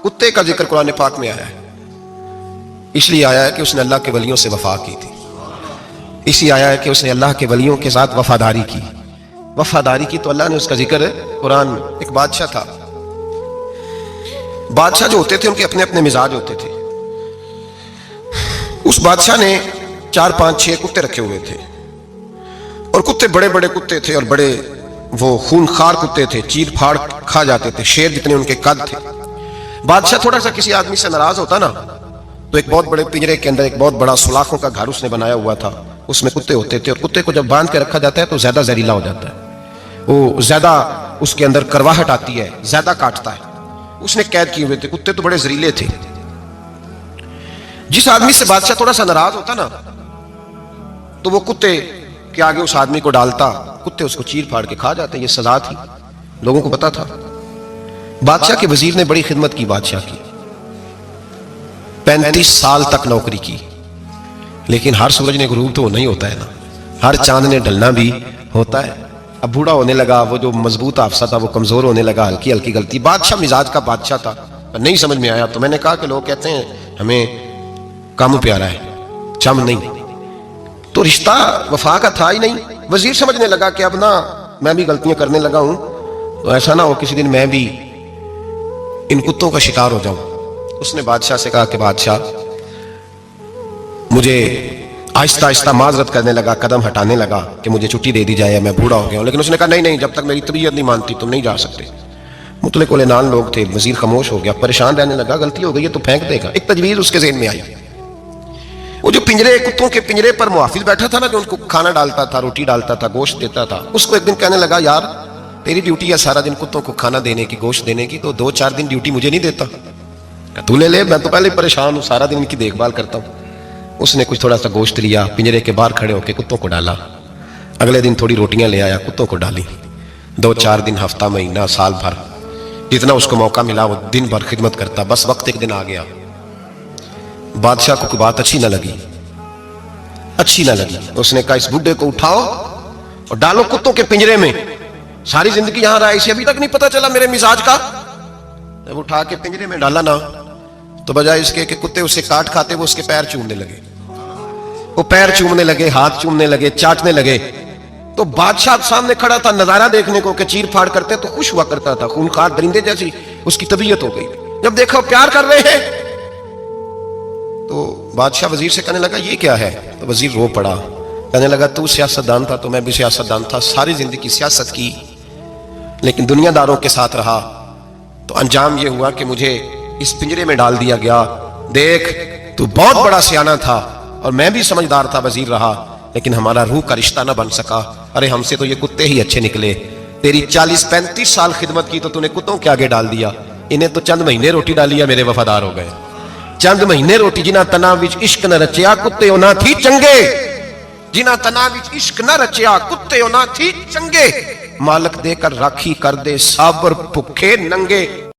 कुत्ते का जिक्र कुरान पाक में आया है, इसलिए आया है कि उसने अल्लाह के वलियों से वफा की थी, इसलिए आया है कि उसने अल्लाह के वलियों के साथ वफादारी की। वफादारी की तो अल्लाह ने उसका जिक्र कुरान। एक बादशाह था, बादशाह जो होते थे उनके अपने अपने मिजाज होते थे। उस बादशाह ने 4 5 6 कुत्ते रखे हुए थे, और कुत्ते बड़े बड़े कुत्ते थे और बड़े वो खूनखार कुत्ते थे, चीर फाड़ खा जाते थे, शेर जितने उनके कद थे। बादशाह थोड़ा सा किसी आदमी से नाराज होता ना, तो एक बहुत बड़े पिंजरे के अंदर एक बहुत बड़ा सुलाखों का घर उसने बनाया हुआ था, उसमें कुत्ते होते थे, और कुत्ते को जब बांध के रखा जाता है तो ज्यादा जहरीला हो जाता है, वो ज्यादा उसके अंदर करवाहट आती है, ज्यादा काटता है। उसने कैद किए हुए थे, कुत्ते तो बड़े जहरीले थे। जिस आदमी से बादशाह थोड़ा सा नाराज होता ना, तो वो कुत्ते के आगे उस आदमी को डालता, कुत्ते उसको चीर फाड़ के खा जाते। ये सजा थी, लोगों को पता था। बादशाह के वजीर ने बड़ी खिदमत की बादशाह की, 35 साल तक नौकरी की, लेकिन हर सूरज ने गुरूब तो नहीं होता है ना, हर चांद ने ढलना भी होता है। अब बूढ़ा होने लगा, वो जो मजबूत हाफसा था वो कमजोर होने लगा, हल्की हल्की गलती। बादशाह मिजाज का बादशाह था, नहीं समझ में आया तो मैंने कहा कि लोग कहते हैं हमें काम प्यारा है, चम नहीं, तो रिश्ता वफा का था ही नहीं। वजीर समझने लगा कि अब ना मैं भी गलतियां करने लगा हूं, तो ऐसा ना हो किसी दिन मैं भी इन कुत्तों का शिकार हो जाऊं। उसने बादशाह से कहा कि बादशाह, मुझे आहिस्ता आहिस्ता माजरत करने लगा, कदम हटाने लगा कि मुझे छुट्टी दे दी जाए, मैं बूढ़ा हो गया हूं। लेकिन उसने कहा नहीं नहीं, जब तक मेरी तबीयत नहीं मानती तुम नहीं जा सकते। मुतलिक उलेनान लोग थे, वजीर खामोश हो गया, परेशान रहने लगा, गलती हो गई है तो फेंक देगा। एक तजवीज उसके ज़हन में आई, वो जो पिंजरे, कुत्तों के पिंजरे पर मुहाफिज बैठा था ना, जो उनको खाना डालता था, रोटी डालता था, गोश्त देता था, उसको एक दिन कहने लगा, यार तेरी ड्यूटी है सारा दिन कुत्तों को खाना देने की, गोश्त देने की, तो 2-4 दिन ड्यूटी मुझे नहीं देता? तू ले ले, मैं तो पहले परेशान हूं, सारा दिन इनकी देखभाल करता हूं। उसने कुछ थोड़ा सा गोश्त लिया, पिंजरे के बाहर खड़े होकर कुत्तों को डाला। अगले दिन थोड़ी रोटियां ले आया, कुत्तों को डाली। 2-4 दिन, हफ्ता, महीना, साल भर, जितना उसको मौका मिला वो दिन भर खिदमत करता। बस वक्त एक दिन आ गया, बादशाह को कोई बात अच्छी ना लगी, अच्छी ना लगी। उसने कहा, इस बुड्ढे को उठाओ और डालो कुत्तों के पिंजरे में, सारी जिंदगी यहां रहा, इसे अभी तक नहीं पता चला मेरे मिजाज का। जब उठा के पिंजरे में डाला ना, तो बजाय इसके कि कुत्ते उसे काट खाते, वो उसके पैर चूमने लगे, वो पैर चूमने लगे, हाथ चूमने लगे, चाटने लगे। तो बादशाह सामने खड़ा था नजारा देखने को कि चीर फाड़ करते तो खुश हुआ करता था, खूनखार दरिंदे जैसी उसकी तबीयत हो गई। जब देखा प्यार कर रहे हैं, तो बादशाह वजीर से कहने लगा, ये क्या है? तो वजीर रो पड़ा, कहने लगा, तू सियासतदान था तो मैं भी सियासतदान था, सारी जिंदगी सियासत की, लेकिन दुनियादारों के साथ रहा, तो अंजाम ये हुआ कि मुझे इस पिंजरे में डाल दिया गया। देख, तू बहुत बड़ा सियाना था और मैं भी समझदार था, वजीर रहा, लेकिन हमारा रूह का रिश्ता ना बन सका। अरे हमसे तो ये कुत्ते ही अच्छे निकले। तेरी 40-35 साल खिदमत की तो तूने कुत्तों के आगे डाल दिया, इन्हें तो चंद महीने रोटी डाली है, मेरे वफादार हो गए। चंद महीने रोटी, जिन्हां तना विच इश्क न रचिया, कुत्ते ना थी चंगे। जिन्हां तना विच इश्क न रचिया, कुत्ते ना थी चंगे। मालक देकर राखी कर दे साबर भुखे नंगे।